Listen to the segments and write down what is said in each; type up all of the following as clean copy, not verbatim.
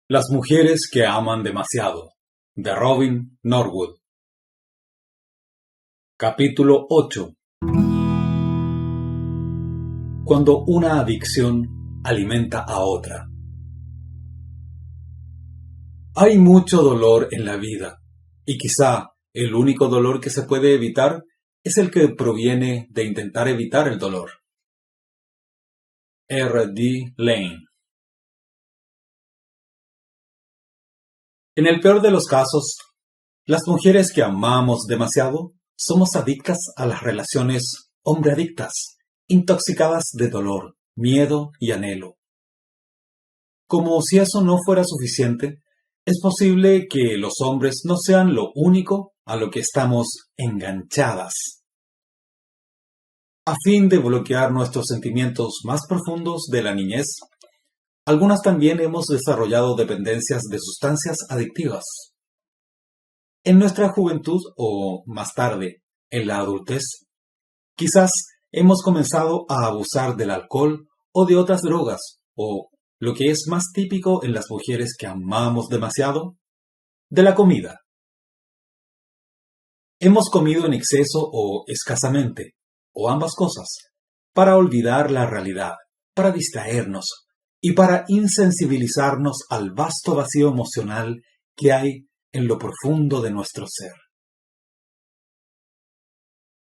Las mujeres que aman demasiado, de Robin Norwood. Capítulo 8. Cuando una adicción alimenta a otra. Hay mucho dolor en la vida, y quizá el único dolor que se puede evitar es el que proviene de intentar evitar el dolor. R. D. Lane. En el peor de los casos, las mujeres que amamos demasiado somos adictas a las relaciones hombre-adictas, intoxicadas de dolor, miedo y anhelo. Como si eso no fuera suficiente, es posible que los hombres no sean lo único a lo que estamos enganchadas. A fin de bloquear nuestros sentimientos más profundos de la niñez, algunas también hemos desarrollado dependencias de sustancias adictivas. En nuestra juventud o, más tarde, en la adultez, quizás hemos comenzado a abusar del alcohol o de otras drogas, o, lo que es más típico en las mujeres que amamos demasiado, de la comida. Hemos comido en exceso o escasamente, o ambas cosas, para olvidar la realidad, para distraernos y para insensibilizarnos al vasto vacío emocional que hay en lo profundo de nuestro ser.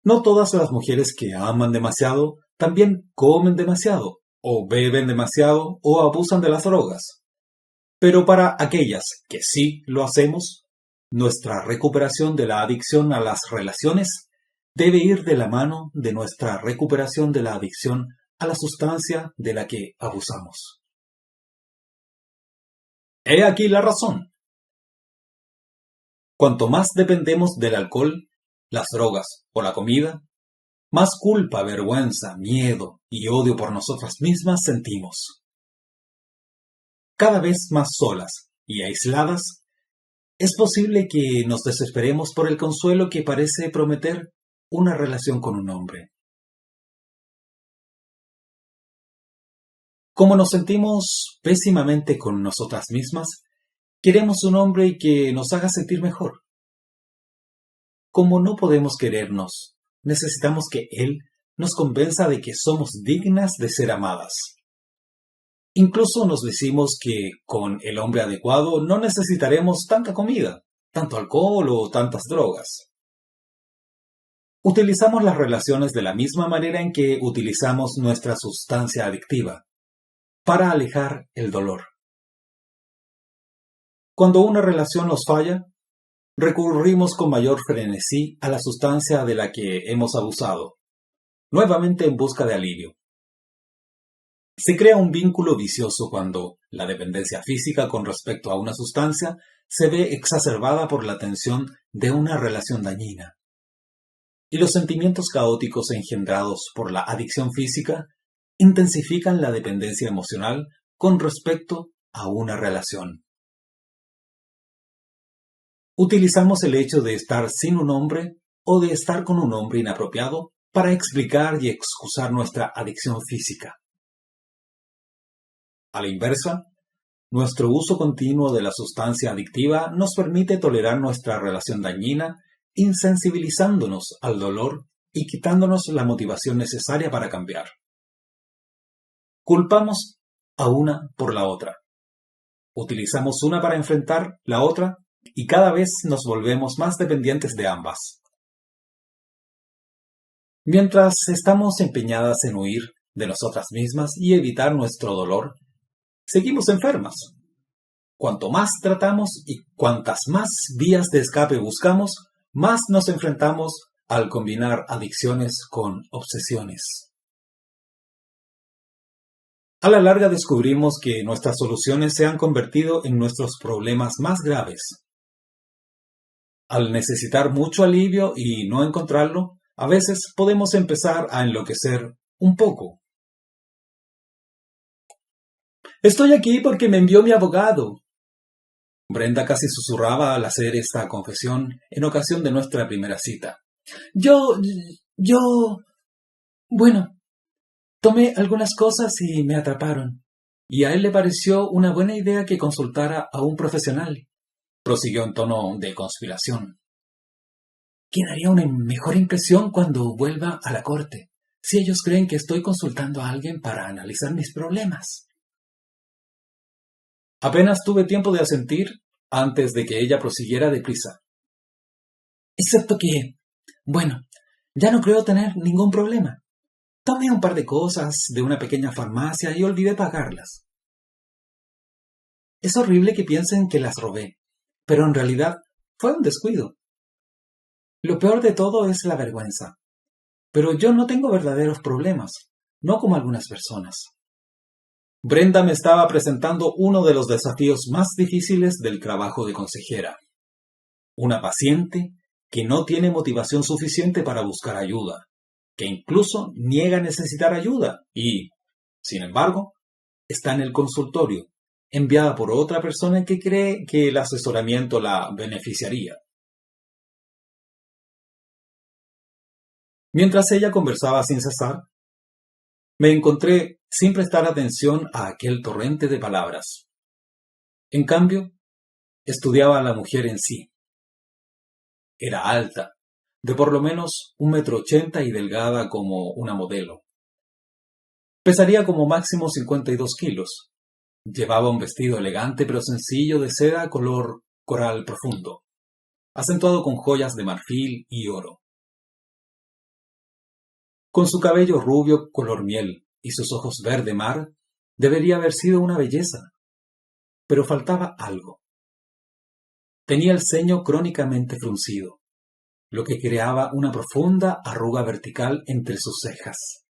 No todas las mujeres que aman demasiado también comen demasiado, o beben demasiado, o abusan de las drogas. Pero para aquellas que sí lo hacemos, nuestra recuperación de la adicción a las relaciones debe ir de la mano de nuestra recuperación de la adicción a la sustancia de la que abusamos. He aquí la razón. Cuanto más dependemos del alcohol, las drogas o la comida, más culpa, vergüenza, miedo y odio por nosotras mismas sentimos. Cada vez más solas y aisladas, es posible que nos desesperemos por el consuelo que parece prometer una relación con un hombre. Como nos sentimos pésimamente con nosotras mismas, queremos un hombre que nos haga sentir mejor. Como no podemos querernos, necesitamos que él nos convenza de que somos dignas de ser amadas. Incluso nos decimos que con el hombre adecuado no necesitaremos tanta comida, tanto alcohol o tantas drogas. Utilizamos las relaciones de la misma manera en que utilizamos nuestra sustancia adictiva, para alejar el dolor. Cuando una relación nos falla, recurrimos con mayor frenesí a la sustancia de la que hemos abusado, nuevamente en busca de alivio. Se crea un vínculo vicioso cuando la dependencia física con respecto a una sustancia se ve exacerbada por la tensión de una relación dañina. Y los sentimientos caóticos engendrados por la adicción física intensifican la dependencia emocional con respecto a una relación. Utilizamos el hecho de estar sin un hombre o de estar con un hombre inapropiado para explicar y excusar nuestra adicción física. A la inversa, nuestro uso continuo de la sustancia adictiva nos permite tolerar nuestra relación dañina, insensibilizándonos al dolor y quitándonos la motivación necesaria para cambiar. Culpamos a una por la otra. Utilizamos una para enfrentar la otra y cada vez nos volvemos más dependientes de ambas. Mientras estamos empeñadas en huir de nosotras mismas y evitar nuestro dolor, seguimos enfermas. Cuanto más tratamos y cuantas más vías de escape buscamos, más nos enfrentamos al combinar adicciones con obsesiones. A la larga descubrimos que nuestras soluciones se han convertido en nuestros problemas más graves. Al necesitar mucho alivio y no encontrarlo, a veces podemos empezar a enloquecer un poco. Estoy aquí porque me envió mi abogado. Brenda casi susurraba al hacer esta confesión en ocasión de nuestra primera cita. Bueno, tomé algunas cosas y me atraparon. y a él le pareció una buena idea que consultara a un profesional. Prosiguió en tono de conspiración. Quedaría una mejor impresión cuando vuelva a la corte, si ellos creen que estoy consultando a alguien para analizar mis problemas. Apenas tuve tiempo de asentir antes de que ella prosiguiera deprisa. Excepto que, bueno, ya no creo tener ningún problema. Tomé un par de cosas de una pequeña farmacia y olvidé pagarlas. Es horrible que piensen que las robé, pero en realidad fue un descuido. Lo peor de todo es la vergüenza. Pero yo no tengo verdaderos problemas, no como algunas personas. Brenda me estaba presentando uno de los desafíos más difíciles del trabajo de consejera. Una paciente que no tiene motivación suficiente para buscar ayuda, que incluso niega necesitar ayuda y, sin embargo, está en el consultorio, enviada por otra persona que cree que el asesoramiento la beneficiaría. Mientras ella conversaba sin cesar, me encontré sin prestar atención a aquel torrente de palabras. En cambio, estudiaba a la mujer en sí. Era alta, de por lo menos 1,80 m y delgada como una modelo. Pesaría como máximo 52 kilos. Llevaba un vestido elegante pero sencillo de seda color coral profundo, acentuado con joyas de marfil y oro. Con su cabello rubio color miel y sus ojos verde mar, debería haber sido una belleza. Pero faltaba algo. Tenía el ceño crónicamente fruncido, lo que creaba una profunda arruga vertical entre sus cejas.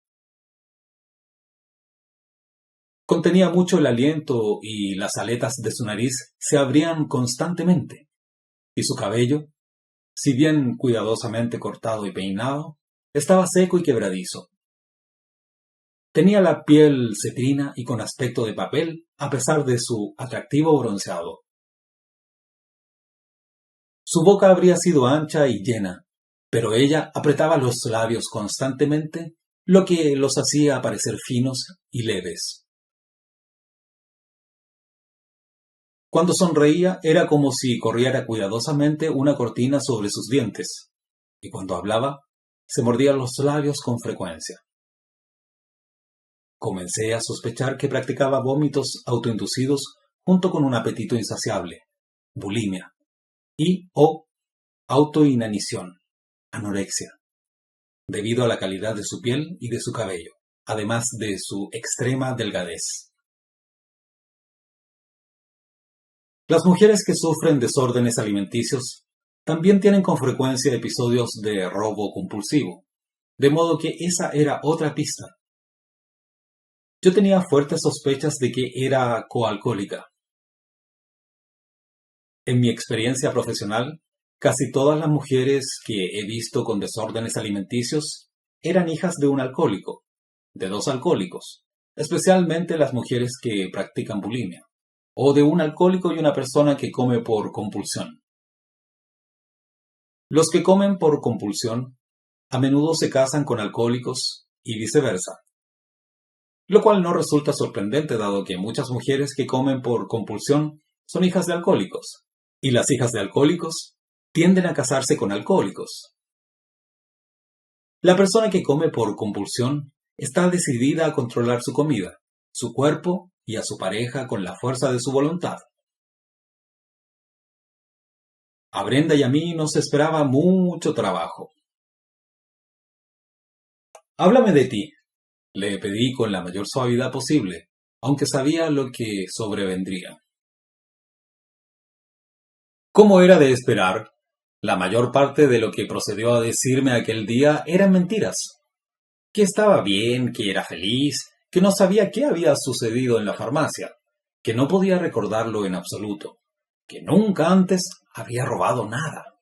Contenía mucho el aliento y las aletas de su nariz se abrían constantemente, y su cabello, si bien cuidadosamente cortado y peinado, estaba seco y quebradizo. Tenía la piel cetrina y con aspecto de papel, a pesar de su atractivo bronceado. Su boca habría sido ancha y llena, pero ella apretaba los labios constantemente, lo que los hacía parecer finos y leves. Cuando sonreía era como si corriera cuidadosamente una cortina sobre sus dientes, y cuando hablaba, se mordía los labios con frecuencia. Comencé a sospechar que practicaba vómitos autoinducidos junto con un apetito insaciable, bulimia, y o autoinanición, anorexia, debido a la calidad de su piel y de su cabello, además de su extrema delgadez. Las mujeres que sufren desórdenes alimenticios también tienen con frecuencia episodios de robo compulsivo, de modo que esa era otra pista. Yo tenía fuertes sospechas de que era coalcohólica. En mi experiencia profesional, casi todas las mujeres que he visto con desórdenes alimenticios eran hijas de un alcohólico, de dos alcohólicos, especialmente las mujeres que practican bulimia, o de un alcohólico y una persona que come por compulsión. Los que comen por compulsión a menudo se casan con alcohólicos y viceversa, lo cual no resulta sorprendente dado que muchas mujeres que comen por compulsión son hijas de alcohólicos, y las hijas de alcohólicos tienden a casarse con alcohólicos. La persona que come por compulsión está decidida a controlar su comida, su cuerpo y a su pareja con la fuerza de su voluntad. A Brenda y a mí nos esperaba mucho trabajo. «Háblame de ti», le pedí con la mayor suavidad posible, aunque sabía lo que sobrevendría. Como era de esperar, la mayor parte de lo que procedió a decirme aquel día eran mentiras. Que estaba bien, que era feliz, que no sabía qué había sucedido en la farmacia, que no podía recordarlo en absoluto, que nunca antes había robado nada.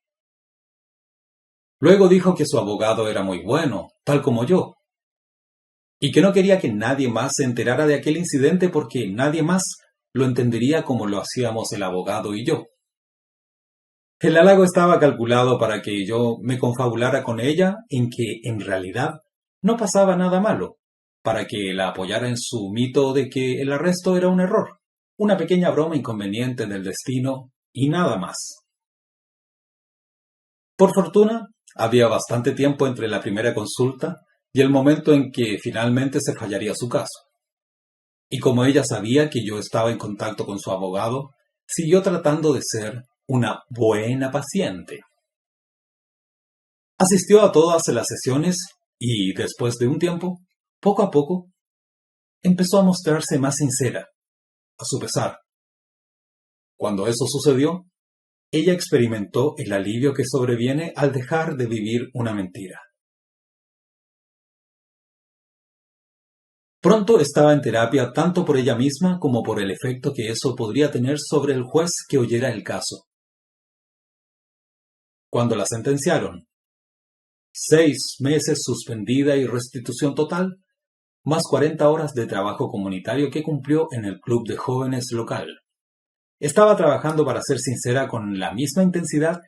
Luego dijo que su abogado era muy bueno, tal como yo, y que no quería que nadie más se enterara de aquel incidente porque nadie más lo entendería como lo hacíamos el abogado y yo. El halago estaba calculado para que yo me confabulara con ella en que, en realidad, no pasaba nada malo, para que la apoyara en su mito de que el arresto era un error, una pequeña broma inconveniente del destino y nada más. Por fortuna, había bastante tiempo entre la primera consulta y el momento en que finalmente se fallaría su caso. Y como ella sabía que yo estaba en contacto con su abogado, siguió tratando de ser una buena paciente. Asistió a todas las sesiones y, después de un tiempo, poco a poco, empezó a mostrarse más sincera, a su pesar. Cuando eso sucedió, ella experimentó el alivio que sobreviene al dejar de vivir una mentira. Pronto estaba en terapia tanto por ella misma como por el efecto que eso podría tener sobre el juez que oyera el caso. Cuando la sentenciaron, 6 meses suspendida y restitución total, más 40 horas de trabajo comunitario que cumplió en el club de jóvenes local. Estaba trabajando para ser sincera con la misma intensidad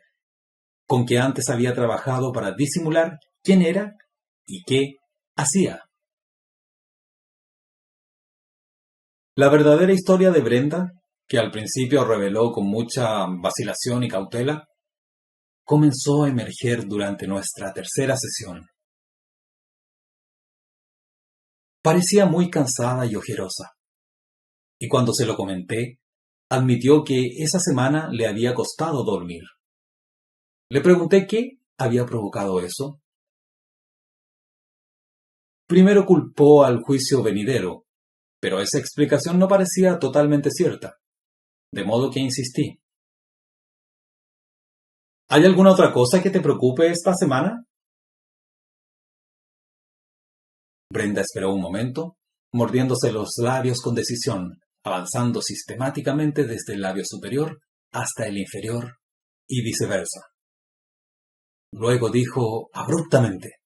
con que antes había trabajado para disimular quién era y qué hacía. La verdadera historia de Brenda, que al principio reveló con mucha vacilación y cautela, comenzó a emerger durante nuestra tercera sesión. Parecía muy cansada y ojerosa, y cuando se lo comenté, admitió que esa semana le había costado dormir. Le pregunté qué había provocado eso. Primero culpó al juicio venidero, pero esa explicación no parecía totalmente cierta, de modo que insistí. ¿Hay alguna otra cosa que te preocupe esta semana? Brenda esperó un momento, mordiéndose los labios con decisión, avanzando sistemáticamente desde el labio superior hasta el inferior y viceversa. Luego dijo abruptamente: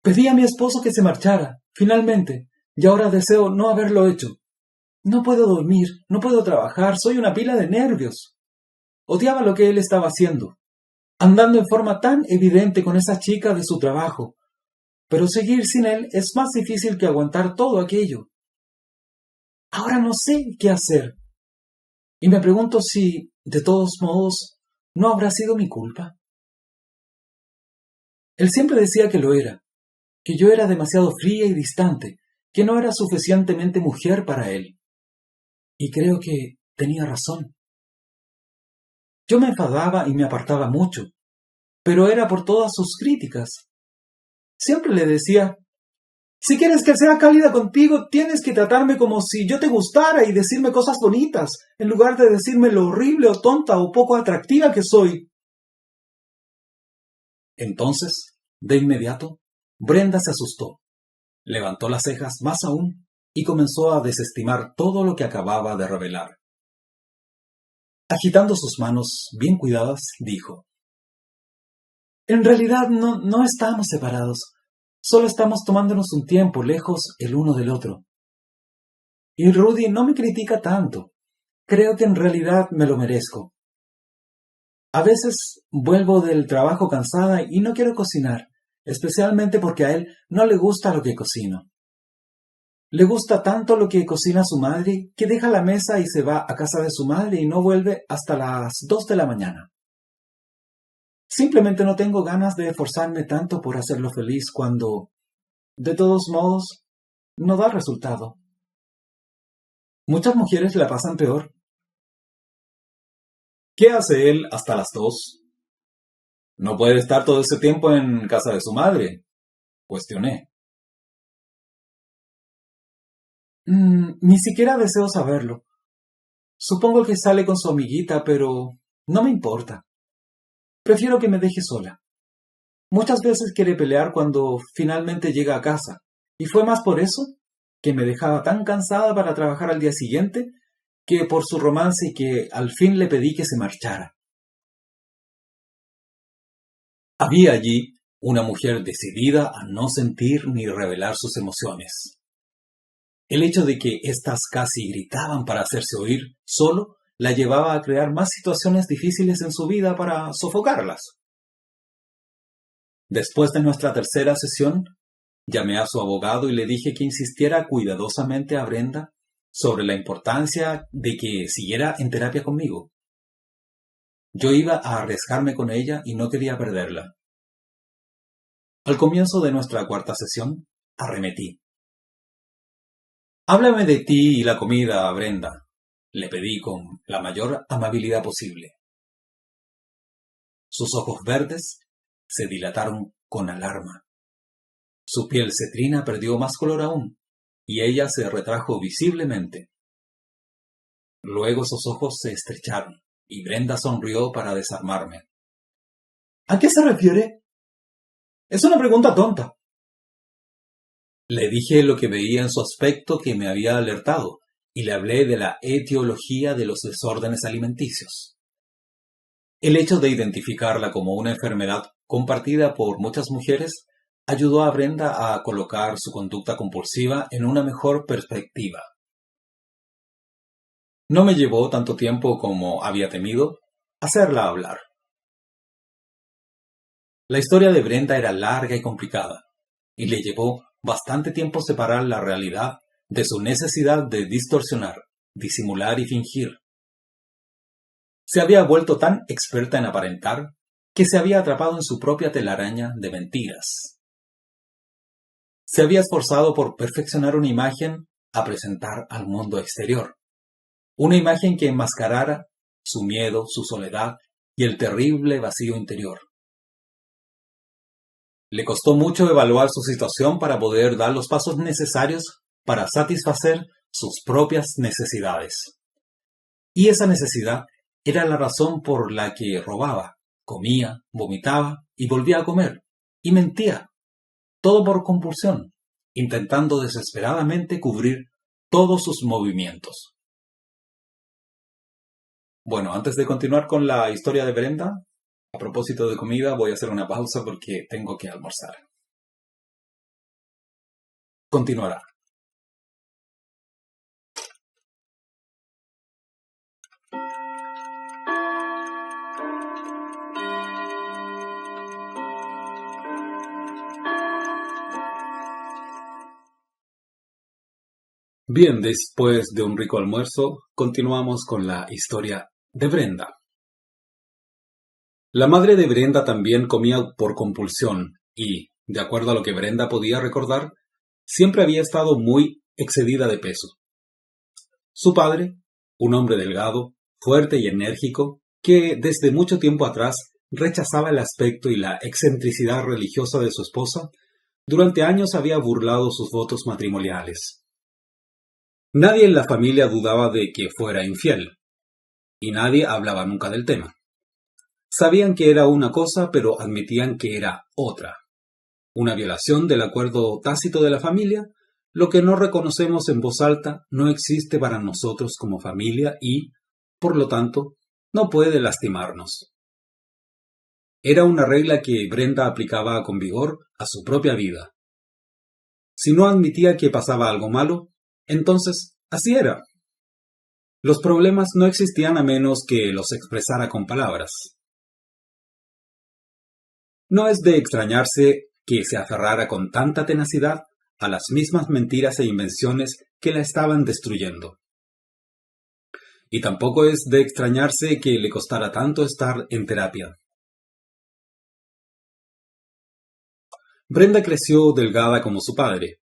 pedí a mi esposo que se marchara, finalmente, y ahora deseo no haberlo hecho. No puedo dormir, no puedo trabajar, soy una pila de nervios. Odiaba lo que él estaba haciendo, andando en forma tan evidente con esa chica de su trabajo. Pero seguir sin él es más difícil que aguantar todo aquello. Ahora no sé qué hacer. Y me pregunto si, de todos modos, no habrá sido mi culpa. Él siempre decía que lo era, que yo era demasiado fría y distante, que no era suficientemente mujer para él. Y creo que tenía razón. Yo me enfadaba y me apartaba mucho, pero era por todas sus críticas. Siempre le decía: si quieres que sea cálida contigo, tienes que tratarme como si yo te gustara y decirme cosas bonitas, en lugar de decirme lo horrible o tonta o poco atractiva que soy. Entonces, de inmediato, Brenda se asustó, levantó las cejas más aún y comenzó a desestimar todo lo que acababa de revelar. Agitando sus manos bien cuidadas, dijo: en realidad no estamos separados. Solo estamos tomándonos un tiempo lejos el uno del otro. Y Rudy no me critica tanto. Creo que en realidad me lo merezco. A veces vuelvo del trabajo cansada y no quiero cocinar, especialmente porque a él no le gusta lo que cocino. Le gusta tanto lo que cocina su madre que deja la mesa y se va a casa de su madre y no vuelve hasta las 2 de la mañana. Simplemente no tengo ganas de esforzarme tanto por hacerlo feliz cuando, de todos modos, no da resultado. Muchas mujeres la pasan peor. ¿Qué hace él hasta las 2? No puede estar todo ese tiempo en casa de su madre, cuestioné. Ni siquiera deseo saberlo. Supongo que sale con su amiguita, pero no me importa. Prefiero que me deje sola. Muchas veces quiere pelear cuando finalmente llega a casa, y fue más por eso que me dejaba tan cansada para trabajar al día siguiente que por su romance y que al fin le pedí que se marchara. Había allí una mujer decidida a no sentir ni revelar sus emociones. El hecho de que éstas casi gritaban para hacerse oír solo la llevaba a crear más situaciones difíciles en su vida para sofocarlas. Después de nuestra tercera sesión, Llamé a su abogado y le dije que insistiera cuidadosamente a Brenda sobre la importancia de que siguiera en terapia conmigo. Yo iba a arriesgarme con ella y no quería perderla. Al comienzo de nuestra cuarta sesión, arremetí. «Háblame de ti y la comida, Brenda», le pedí con la mayor amabilidad posible. Sus ojos verdes se dilataron con alarma. Su piel cetrina perdió más color aún, y ella se retrajo visiblemente. Luego sus ojos se estrecharon, y Brenda sonrió para desarmarme. «¿A qué se refiere?» «Es una pregunta tonta». Le dije lo que veía en su aspecto que me había alertado, y le hablé de la etiología de los desórdenes alimenticios. El hecho de identificarla como una enfermedad compartida por muchas mujeres ayudó a Brenda a colocar su conducta compulsiva en una mejor perspectiva. No me llevó tanto tiempo como había temido hacerla hablar. La historia de Brenda era larga y complicada, y le llevó bastante tiempo separar la realidad de su necesidad de distorsionar, disimular y fingir. Se había vuelto tan experta en aparentar que se había atrapado en su propia telaraña de mentiras. Se había esforzado por perfeccionar una imagen a presentar al mundo exterior. Una imagen que enmascarara su miedo, su soledad y el terrible vacío interior. Le costó mucho evaluar su situación para poder dar los pasos necesarios para satisfacer sus propias necesidades. Y esa necesidad era la razón por la que robaba, comía, vomitaba y volvía a comer, y mentía, todo por compulsión, intentando desesperadamente cubrir todos sus movimientos. Bueno, antes de continuar con la historia de Brenda, a propósito de comida, voy a hacer una pausa porque tengo que almorzar. Continuará. Bien, después de un rico almuerzo, continuamos con la historia de Brenda. La madre de Brenda también comía por compulsión y, de acuerdo a lo que Brenda podía recordar, siempre había estado muy excedida de peso. Su padre, un hombre delgado, fuerte y enérgico, que desde mucho tiempo atrás rechazaba el aspecto y la excentricidad religiosa de su esposa, durante años había burlado sus votos matrimoniales. Nadie en la familia dudaba de que fuera infiel, y nadie hablaba nunca del tema. Sabían que era una cosa, pero admitían que era otra. Una violación del acuerdo tácito de la familia. Lo que no reconocemos en voz alta no existe para nosotros como familia y, por lo tanto, no puede lastimarnos. Era una regla que Brenda aplicaba con vigor a su propia vida. Si no admitía que pasaba algo malo, entonces así era. Los problemas no existían a menos que los expresara con palabras. No es de extrañarse que se aferrara con tanta tenacidad a las mismas mentiras e invenciones que la estaban destruyendo. Y tampoco es de extrañarse que le costara tanto estar en terapia. Brenda creció delgada como su padre,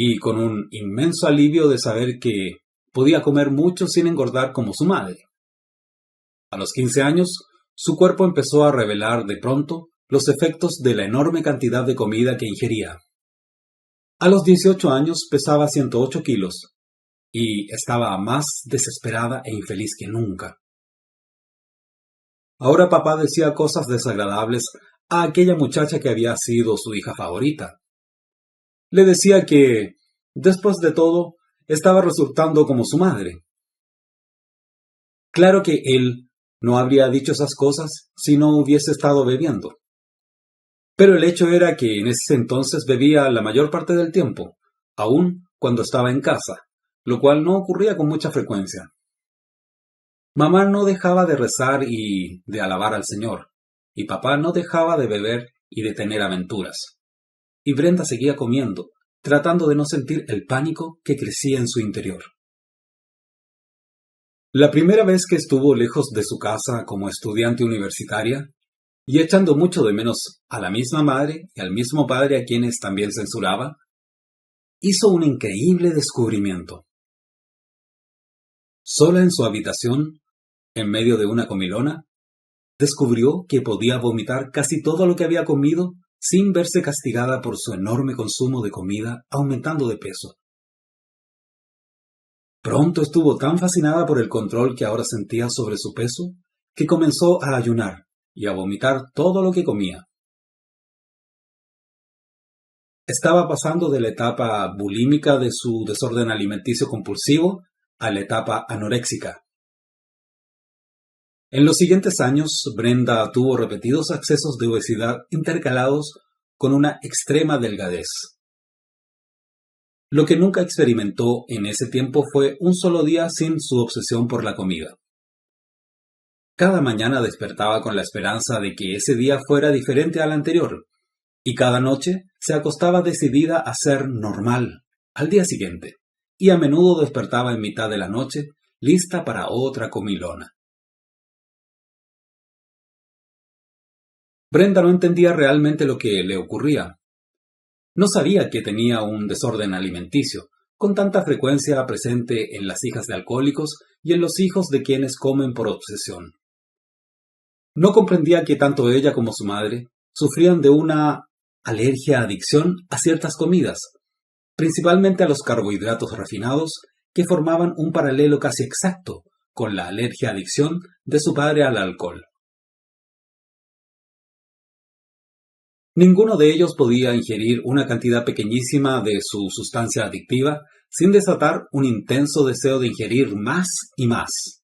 y con un inmenso alivio de saber que podía comer mucho sin engordar como su madre. A los 15 años, su cuerpo empezó a revelar de pronto los efectos de la enorme cantidad de comida que ingería. A los 18 años pesaba 108 kilos y estaba más desesperada e infeliz que nunca. Ahora papá decía cosas desagradables a aquella muchacha que había sido su hija favorita. Le decía que, después de todo, estaba resultando como su madre. Claro que él no habría dicho esas cosas si no hubiese estado bebiendo. Pero el hecho era que en ese entonces bebía la mayor parte del tiempo, aun cuando estaba en casa, lo cual no ocurría con mucha frecuencia. Mamá no dejaba de rezar y de alabar al Señor, y papá no dejaba de beber y de tener aventuras. y Brenda seguía comiendo, tratando de no sentir el pánico que crecía en su interior. La primera vez que estuvo lejos de su casa como estudiante universitaria, y echando mucho de menos a la misma madre y al mismo padre a quienes también censuraba, hizo un increíble descubrimiento. Sola en su habitación, en medio de una comilona, descubrió que podía vomitar casi todo lo que había comido sin verse castigada por su enorme consumo de comida, aumentando de peso. Pronto estuvo tan fascinada por el control que ahora sentía sobre su peso, que comenzó a ayunar y a vomitar todo lo que comía. Estaba pasando de la etapa bulímica de su desorden alimenticio compulsivo a la etapa anoréxica. En los siguientes años, Brenda tuvo repetidos accesos de obesidad intercalados con una extrema delgadez. Lo que nunca experimentó en ese tiempo fue un solo día sin su obsesión por la comida. Cada mañana despertaba con la esperanza de que ese día fuera diferente al anterior, y cada noche se acostaba decidida a ser normal al día siguiente, y a menudo despertaba en mitad de la noche, lista para otra comilona. Brenda no entendía realmente lo que le ocurría. No sabía que tenía un desorden alimenticio, con tanta frecuencia presente en las hijas de alcohólicos y en los hijos de quienes comen por obsesión. No comprendía que tanto ella como su madre sufrían de una alergia-adicción a ciertas comidas, principalmente a los carbohidratos refinados, que formaban un paralelo casi exacto con la alergia-adicción de su padre al alcohol. Ninguno de ellos podía ingerir una cantidad pequeñísima de su sustancia adictiva sin desatar un intenso deseo de ingerir más y más.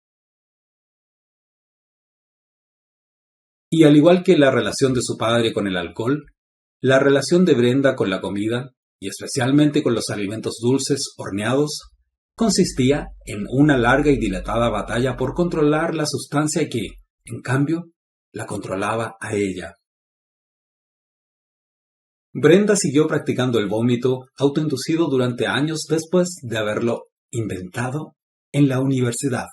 Y al igual que la relación de su padre con el alcohol, la relación de Brenda con la comida, y especialmente con los alimentos dulces horneados, consistía en una larga y dilatada batalla por controlar la sustancia que, en cambio, la controlaba a ella. Brenda siguió practicando el vómito autoinducido durante años después de haberlo inventado en la universidad.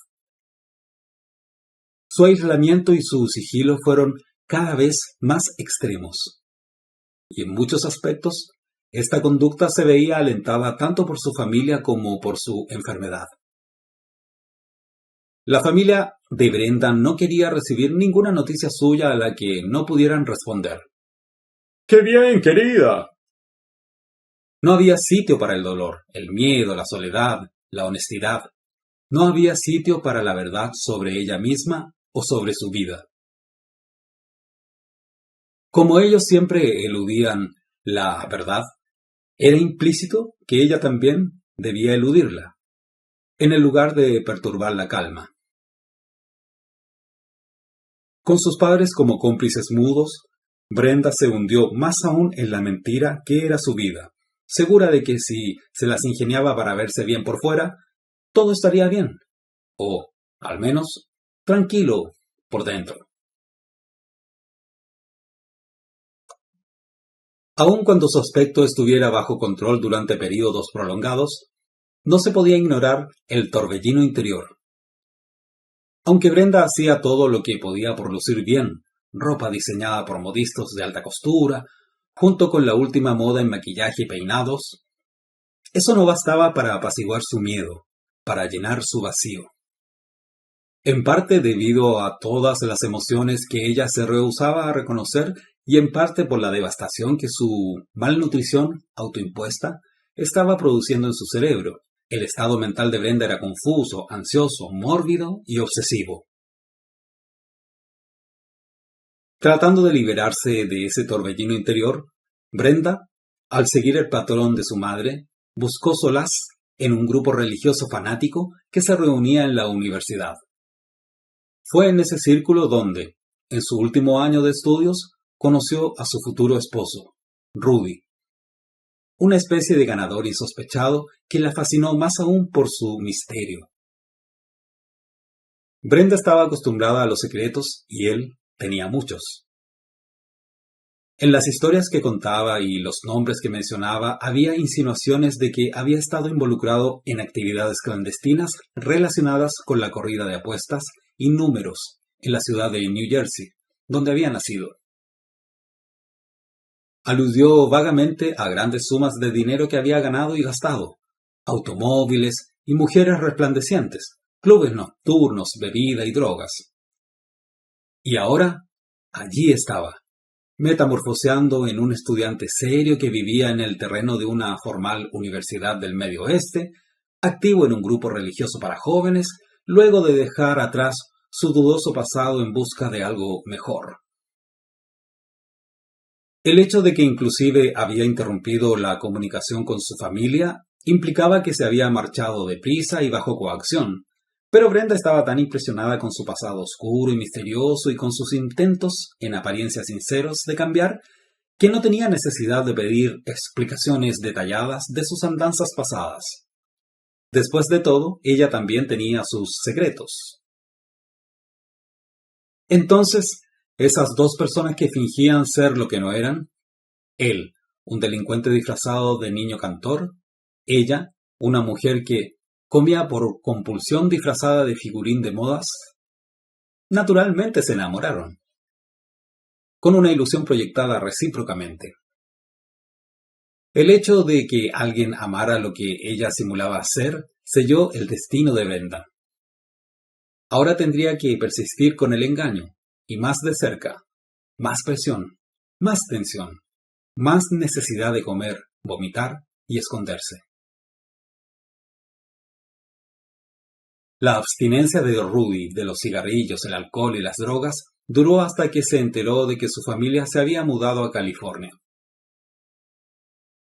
Su aislamiento y su sigilo fueron cada vez más extremos, y en muchos aspectos, esta conducta se veía alentada tanto por su familia como por su enfermedad. La familia de Brenda no quería recibir ninguna noticia suya a la que no pudieran responder. ¡Qué bien, querida! No había sitio para el dolor, el miedo, la soledad, la honestidad. No había sitio para la verdad sobre ella misma o sobre su vida. Como ellos siempre eludían la verdad, era implícito que ella también debía eludirla, en el lugar de perturbar la calma. Con sus padres como cómplices mudos, Brenda se hundió más aún en la mentira que era su vida, segura de que si se las ingeniaba para verse bien por fuera, todo estaría bien, o, al menos, tranquilo por dentro. Aun cuando su aspecto estuviera bajo control durante períodos prolongados, no se podía ignorar el torbellino interior. Aunque Brenda hacía todo lo que podía por lucir bien, ropa diseñada por modistas de alta costura, junto con la última moda en maquillaje y peinados, eso no bastaba para apaciguar su miedo, para llenar su vacío. En parte debido a todas las emociones que ella se rehusaba a reconocer y en parte por la devastación que su malnutrición autoimpuesta estaba produciendo en su cerebro. El estado mental de Brenda era confuso, ansioso, mórbido y obsesivo. Tratando de liberarse de ese torbellino interior, Brenda, al seguir el patrón de su madre, buscó solaz en un grupo religioso fanático que se reunía en la universidad. Fue en ese círculo donde, en su último año de estudios, conoció a su futuro esposo, Rudy, una especie de ganador insospechado que la fascinó más aún por su misterio. Brenda estaba acostumbrada a los secretos y él tenía muchos. En las historias que contaba y los nombres que mencionaba había insinuaciones de que había estado involucrado en actividades clandestinas relacionadas con la corrida de apuestas y números en la ciudad de New Jersey, donde había nacido. Aludió vagamente a grandes sumas de dinero que había ganado y gastado, automóviles y mujeres resplandecientes, clubes nocturnos, bebida y drogas. Y ahora, allí estaba, metamorfoseando en un estudiante serio que vivía en el terreno de una formal universidad del Medio Oeste, activo en un grupo religioso para jóvenes, luego de dejar atrás su dudoso pasado en busca de algo mejor. El hecho de que inclusive había interrumpido la comunicación con su familia implicaba que se había marchado deprisa y bajo coacción, pero Brenda estaba tan impresionada con su pasado oscuro y misterioso y con sus intentos, en apariencia sinceros, de cambiar, que no tenía necesidad de pedir explicaciones detalladas de sus andanzas pasadas. Después de todo, ella también tenía sus secretos. Entonces, esas dos personas que fingían ser lo que no eran, él, un delincuente disfrazado de niño cantor, ella, una mujer que comía por compulsión disfrazada de figurín de modas, naturalmente se enamoraron, con una ilusión proyectada recíprocamente. El hecho de que alguien amara lo que ella simulaba ser selló el destino de Brenda. Ahora tendría que persistir con el engaño, y más de cerca, más presión, más tensión, más necesidad de comer, vomitar y esconderse. La abstinencia de Rudy de los cigarrillos, el alcohol y las drogas duró hasta que se enteró de que su familia se había mudado a California.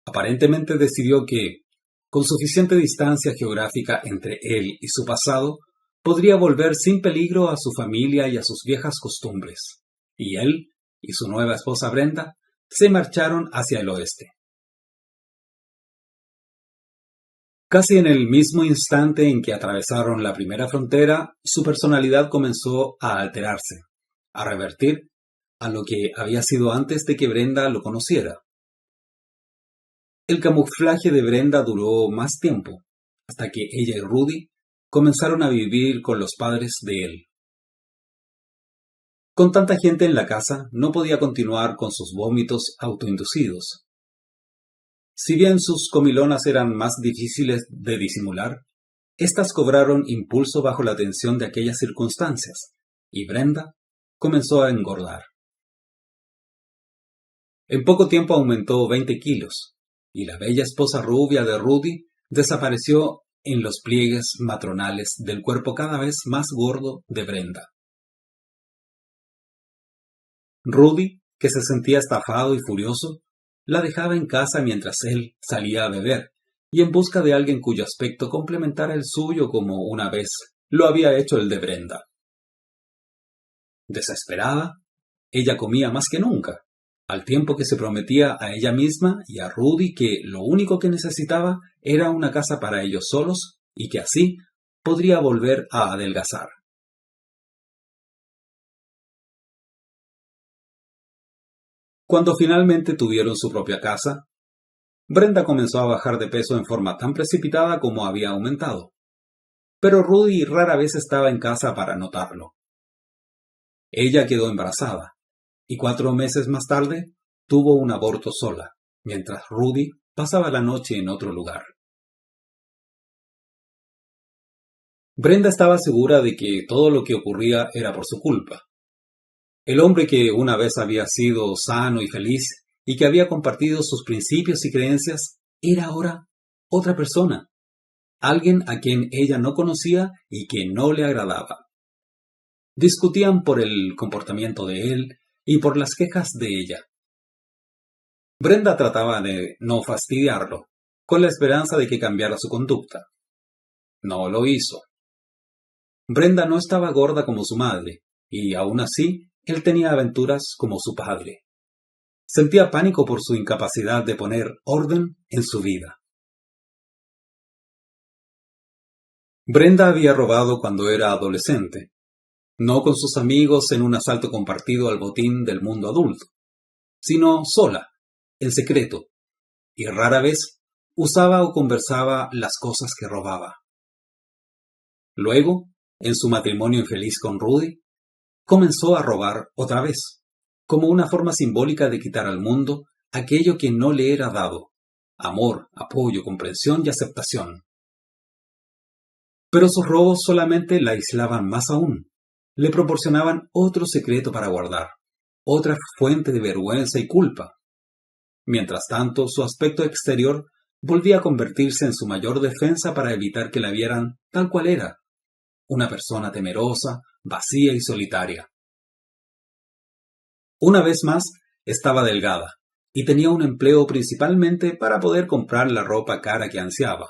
Aparentemente decidió que, con suficiente distancia geográfica entre él y su pasado, podría volver sin peligro a su familia y a sus viejas costumbres, y él y su nueva esposa Brenda se marcharon hacia el oeste. Casi en el mismo instante en que atravesaron la primera frontera, su personalidad comenzó a alterarse, a revertir a lo que había sido antes de que Brenda lo conociera. El camuflaje de Brenda duró más tiempo, hasta que ella y Rudy comenzaron a vivir con los padres de él. Con tanta gente en la casa, no podía continuar con sus vómitos autoinducidos. Si bien sus comilonas eran más difíciles de disimular, éstas cobraron impulso bajo la tensión de aquellas circunstancias, y Brenda comenzó a engordar. En poco tiempo aumentó 20 kilos, y la bella esposa rubia de Rudy desapareció en los pliegues matronales del cuerpo cada vez más gordo de Brenda. Rudy, que se sentía estafado y furioso, la dejaba en casa mientras él salía a beber, y en busca de alguien cuyo aspecto complementara el suyo como una vez lo había hecho el de Brenda. Desesperada, ella comía más que nunca, al tiempo que se prometía a ella misma y a Rudy que lo único que necesitaba era una casa para ellos solos y que así podría volver a adelgazar. Cuando finalmente tuvieron su propia casa, Brenda comenzó a bajar de peso en forma tan precipitada como había aumentado, pero Rudy rara vez estaba en casa para notarlo. Ella quedó embarazada, y 4 meses más tarde tuvo un aborto sola, mientras Rudy pasaba la noche en otro lugar. Brenda estaba segura de que todo lo que ocurría era por su culpa. El hombre que una vez había sido sano y feliz y que había compartido sus principios y creencias era ahora otra persona, alguien a quien ella no conocía y que no le agradaba. Discutían por el comportamiento de él y por las quejas de ella. Brenda trataba de no fastidiarlo, con la esperanza de que cambiara su conducta. No lo hizo. Brenda no estaba gorda como su madre, y aún así él tenía aventuras como su padre. Sentía pánico por su incapacidad de poner orden en su vida. Brenda había robado cuando era adolescente, no con sus amigos en un asalto compartido al botín del mundo adulto, sino sola, en secreto, y rara vez usaba o conversaba las cosas que robaba. Luego, en su matrimonio infeliz con Rudy, comenzó a robar otra vez, como una forma simbólica de quitar al mundo aquello que no le era dado: amor, apoyo, comprensión y aceptación. Pero sus robos solamente la aislaban más aún, le proporcionaban otro secreto para guardar, otra fuente de vergüenza y culpa. Mientras tanto, su aspecto exterior volvía a convertirse en su mayor defensa para evitar que la vieran tal cual era: una persona temerosa, vacía y solitaria. Una vez más, estaba delgada, y tenía un empleo principalmente para poder comprar la ropa cara que ansiaba.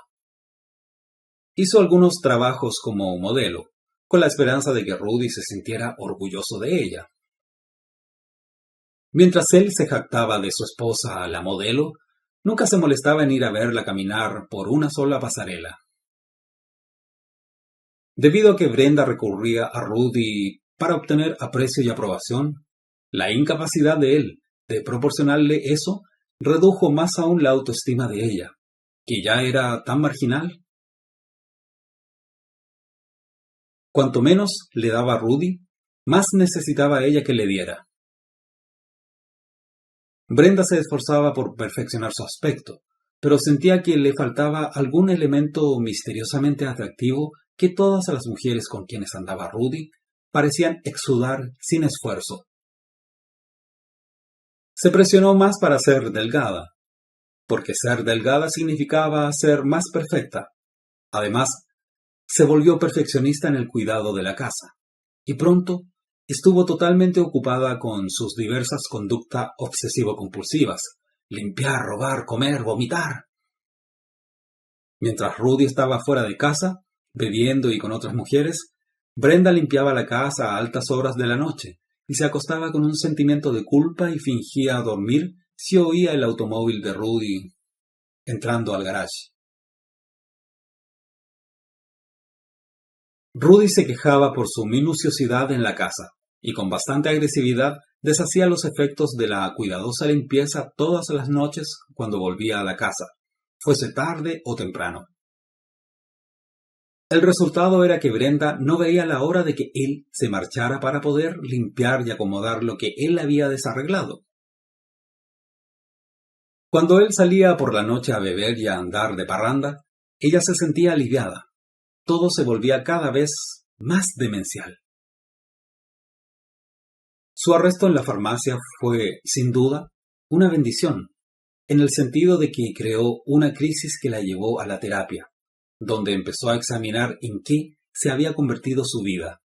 Hizo algunos trabajos como modelo, con la esperanza de que Rudy se sintiera orgulloso de ella. Mientras él se jactaba de su esposa, la modelo, nunca se molestaba en ir a verla caminar por una sola pasarela. Debido a que Brenda recurría a Rudy para obtener aprecio y aprobación, la incapacidad de él de proporcionarle eso redujo más aún la autoestima de ella, que ya era tan marginal. Cuanto menos le daba Rudy, más necesitaba ella que le diera. Brenda se esforzaba por perfeccionar su aspecto, pero sentía que le faltaba algún elemento misteriosamente atractivo que todas las mujeres con quienes andaba Rudy parecían exudar sin esfuerzo. Se presionó más para ser delgada, porque ser delgada significaba ser más perfecta. Además, se volvió perfeccionista en el cuidado de la casa, y pronto estuvo totalmente ocupada con sus diversas conductas obsesivo-compulsivas: limpiar, robar, comer, vomitar. Mientras Rudy estaba fuera de casa, bebiendo y con otras mujeres, Brenda limpiaba la casa a altas horas de la noche y se acostaba con un sentimiento de culpa y fingía dormir si oía el automóvil de Rudy entrando al garage. Rudy se quejaba por su minuciosidad en la casa, y con bastante agresividad deshacía los efectos de la cuidadosa limpieza todas las noches cuando volvía a la casa, fuese tarde o temprano. El resultado era que Brenda no veía la hora de que él se marchara para poder limpiar y acomodar lo que él había desarreglado. Cuando él salía por la noche a beber y a andar de parranda, ella se sentía aliviada. Todo se volvía cada vez más demencial. Su arresto en la farmacia fue, sin duda, una bendición, en el sentido de que creó una crisis que la llevó a la terapia, donde empezó a examinar en qué se había convertido su vida.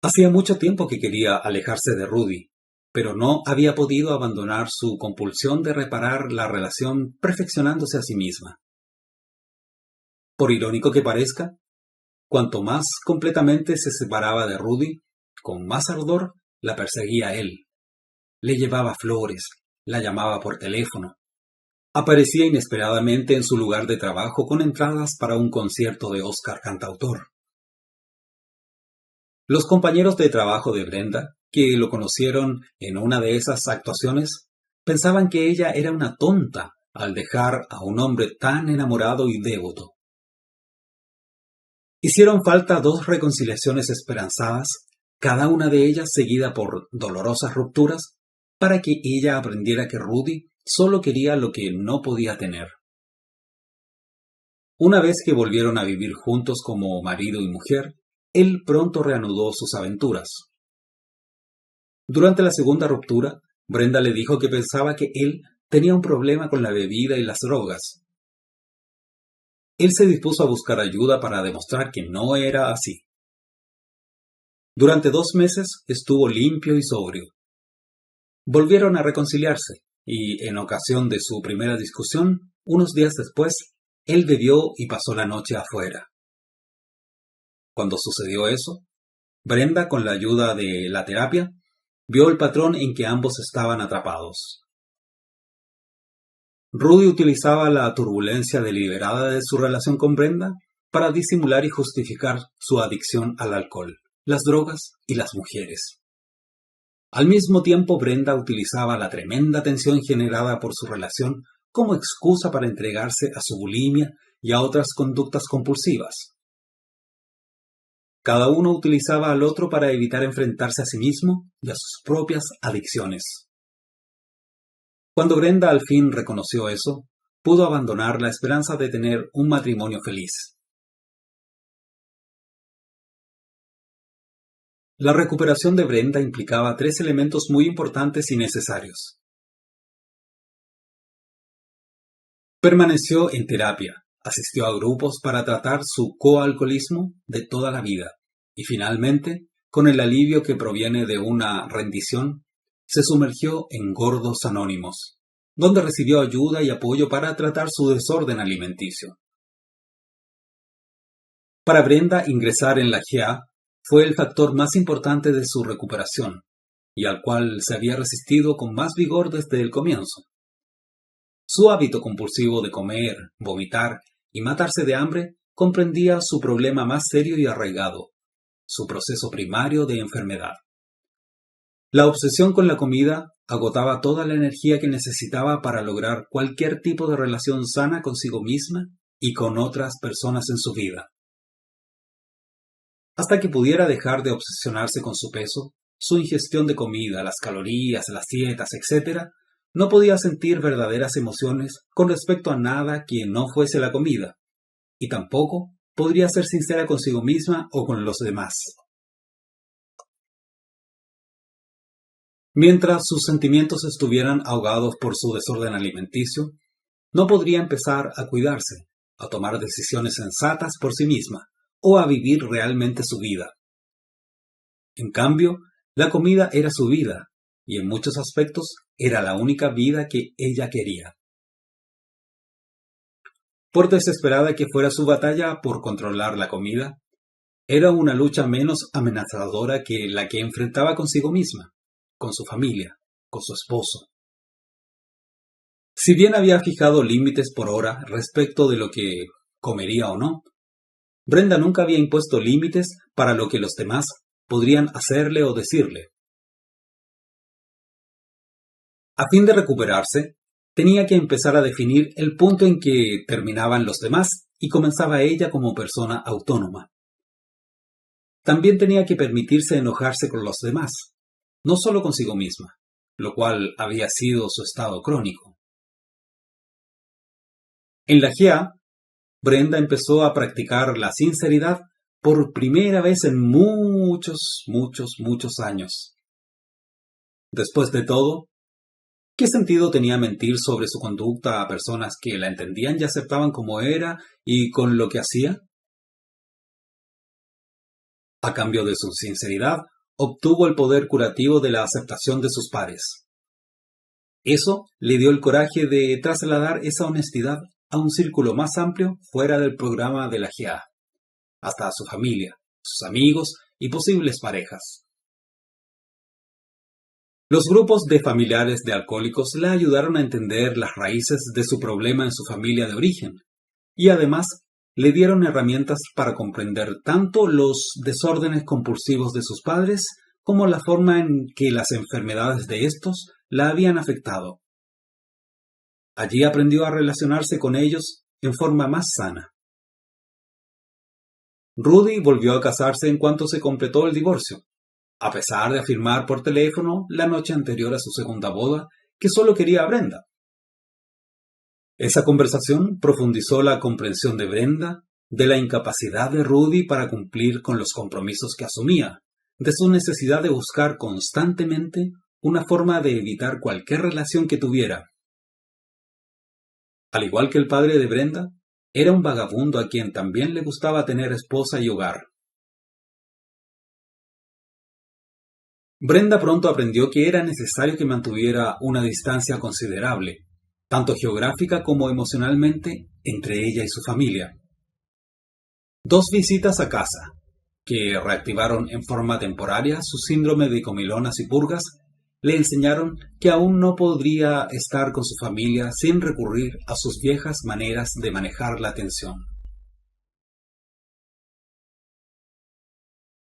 Hacía mucho tiempo que quería alejarse de Rudy, pero no había podido abandonar su compulsión de reparar la relación perfeccionándose a sí misma. Por irónico que parezca, cuanto más completamente se separaba de Rudy, con más ardor la perseguía él. Le llevaba flores, la llamaba por teléfono. Aparecía inesperadamente en su lugar de trabajo con entradas para un concierto de Oscar Cantautor. Los compañeros de trabajo de Brenda, que lo conocieron en una de esas actuaciones, pensaban que ella era una tonta al dejar a un hombre tan enamorado y devoto. Hicieron falta 2 reconciliaciones esperanzadas, cada una de ellas seguida por dolorosas rupturas, para que ella aprendiera que Rudy solo quería lo que no podía tener. Una vez que volvieron a vivir juntos como marido y mujer, él pronto reanudó sus aventuras. Durante la segunda ruptura, Brenda le dijo que pensaba que él tenía un problema con la bebida y las drogas. Él se dispuso a buscar ayuda para demostrar que no era así. Durante 2 meses estuvo limpio y sobrio. Volvieron a reconciliarse, y en ocasión de su primera discusión, unos días después, él bebió y pasó la noche afuera. Cuando sucedió eso, Brenda, con la ayuda de la terapia, vio el patrón en que ambos estaban atrapados. Rudy utilizaba la turbulencia deliberada de su relación con Brenda para disimular y justificar su adicción al alcohol, las drogas y las mujeres. Al mismo tiempo, Brenda utilizaba la tremenda tensión generada por su relación como excusa para entregarse a su bulimia y a otras conductas compulsivas. Cada uno utilizaba al otro para evitar enfrentarse a sí mismo y a sus propias adicciones. Cuando Brenda al fin reconoció eso, pudo abandonar la esperanza de tener un matrimonio feliz. La recuperación de Brenda implicaba 3 elementos muy importantes y necesarios. Permaneció en terapia, asistió a grupos para tratar su coalcoholismo de toda la vida y finalmente, con el alivio que proviene de una rendición, se sumergió en Gordos Anónimos, donde recibió ayuda y apoyo para tratar su desorden alimenticio. Para Brenda, ingresar en la GEA fue el factor más importante de su recuperación, y al cual se había resistido con más vigor desde el comienzo. Su hábito compulsivo de comer, vomitar y matarse de hambre comprendía su problema más serio y arraigado, su proceso primario de enfermedad. La obsesión con la comida agotaba toda la energía que necesitaba para lograr cualquier tipo de relación sana consigo misma y con otras personas en su vida. Hasta que pudiera dejar de obsesionarse con su peso, su ingestión de comida, las calorías, las dietas, etc., no podía sentir verdaderas emociones con respecto a nada que no fuese la comida, y tampoco podría ser sincera consigo misma o con los demás. Mientras sus sentimientos estuvieran ahogados por su desorden alimenticio, no podría empezar a cuidarse, a tomar decisiones sensatas por sí misma o a vivir realmente su vida. En cambio, la comida era su vida y en muchos aspectos era la única vida que ella quería. Por desesperada que fuera su batalla por controlar la comida, era una lucha menos amenazadora que la que enfrentaba consigo misma, con su familia, con su esposo. Si bien había fijado límites por hora respecto de lo que comería o no, Brenda nunca había impuesto límites para lo que los demás podrían hacerle o decirle. A fin de recuperarse, tenía que empezar a definir el punto en que terminaban los demás y comenzaba ella como persona autónoma. También tenía que permitirse enojarse con los demás, no solo consigo misma, lo cual había sido su estado crónico. En la GEA, Brenda empezó a practicar la sinceridad por primera vez en muchos años. Después de todo, ¿qué sentido tenía mentir sobre su conducta a personas que la entendían y aceptaban como era y con lo que hacía? A cambio de su sinceridad, obtuvo el poder curativo de la aceptación de sus pares. Eso le dio el coraje de trasladar esa honestidad a un círculo más amplio fuera del programa de la GEA, hasta a su familia, sus amigos y posibles parejas. Los grupos de familiares de alcohólicos la ayudaron a entender las raíces de su problema en su familia de origen, y además le dieron herramientas para comprender tanto los desórdenes compulsivos de sus padres como la forma en que las enfermedades de estos la habían afectado. Allí aprendió a relacionarse con ellos en forma más sana. Rudy volvió a casarse en cuanto se completó el divorcio, a pesar de afirmar por teléfono la noche anterior a su segunda boda que solo quería a Brenda. Esa conversación profundizó la comprensión de Brenda de la incapacidad de Rudy para cumplir con los compromisos que asumía, de su necesidad de buscar constantemente una forma de evitar cualquier relación que tuviera. Al igual que el padre de Brenda, era un vagabundo a quien también le gustaba tener esposa y hogar. Brenda pronto aprendió que era necesario que mantuviera una distancia considerable, tanto geográfica como emocionalmente, entre ella y su familia. 2 visitas a casa, que reactivaron en forma temporaria su síndrome de comilonas y purgas, le enseñaron que aún no podría estar con su familia sin recurrir a sus viejas maneras de manejar la tensión.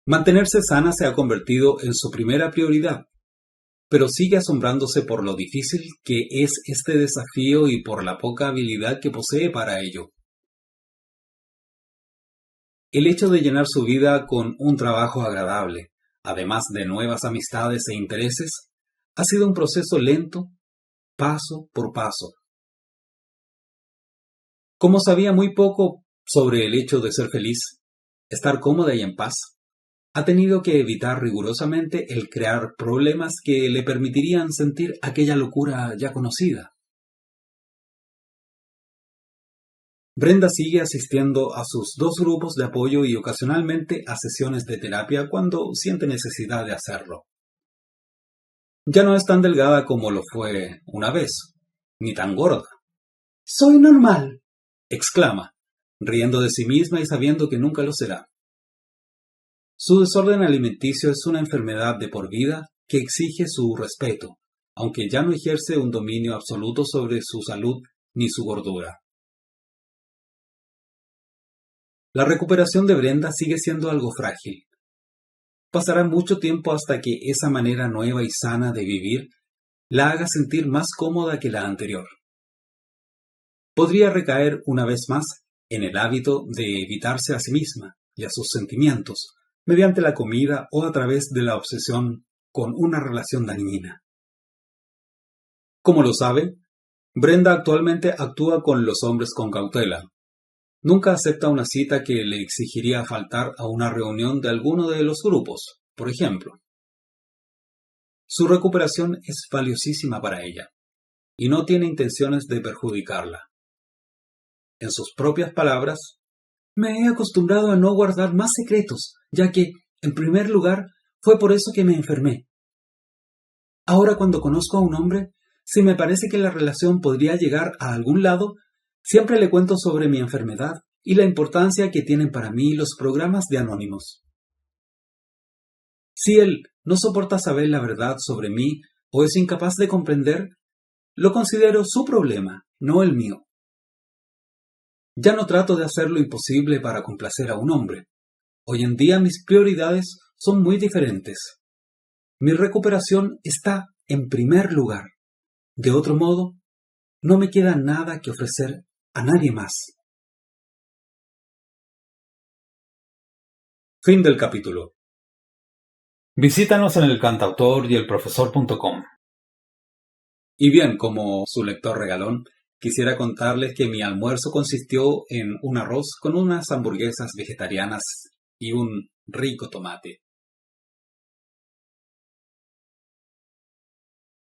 Mantenerse sana se ha convertido en su primera prioridad, pero sigue asombrándose por lo difícil que es este desafío y por la poca habilidad que posee para ello. El hecho de llenar su vida con un trabajo agradable, además de nuevas amistades e intereses, ha sido un proceso lento, paso por paso. Como sabía muy poco sobre el hecho de ser feliz, estar cómoda y en paz, ha tenido que evitar rigurosamente el crear problemas que le permitirían sentir aquella locura ya conocida. Brenda sigue asistiendo a sus 2 grupos de apoyo y ocasionalmente a sesiones de terapia cuando siente necesidad de hacerlo. Ya no es tan delgada como lo fue una vez, ni tan gorda. «Soy normal», exclama, riendo de sí misma y sabiendo que nunca lo será. Su desorden alimenticio es una enfermedad de por vida que exige su respeto, aunque ya no ejerce un dominio absoluto sobre su salud ni su gordura. La recuperación de Brenda sigue siendo algo frágil. Pasará mucho tiempo hasta que esa manera nueva y sana de vivir la haga sentir más cómoda que la anterior. Podría recaer una vez más en el hábito de evitarse a sí misma y a sus sentimientos, mediante la comida o a través de la obsesión con una relación dañina. Como lo sabe, Brenda actualmente actúa con los hombres con cautela. Nunca acepta una cita que le exigiría faltar a una reunión de alguno de los grupos, por ejemplo. Su recuperación es valiosísima para ella, y no tiene intenciones de perjudicarla. En sus propias palabras, «Me he acostumbrado a no guardar más secretos, ya que, en primer lugar, fue por eso que me enfermé. Ahora cuando conozco a un hombre, si me parece que la relación podría llegar a algún lado, siempre le cuento sobre mi enfermedad y la importancia que tienen para mí los programas de anónimos. Si él no soporta saber la verdad sobre mí o es incapaz de comprender, lo considero su problema, no el mío. Ya no trato de hacer lo imposible para complacer a un hombre. Hoy en día mis prioridades son muy diferentes. Mi recuperación está en primer lugar. De otro modo, no me queda nada que ofrecer a nadie más». Fin del capítulo. Visítanos en elcantautoryelprofesor.com. Y bien, como su lector regalón, quisiera contarles que mi almuerzo consistió en un arroz con unas hamburguesas vegetarianas y un rico tomate.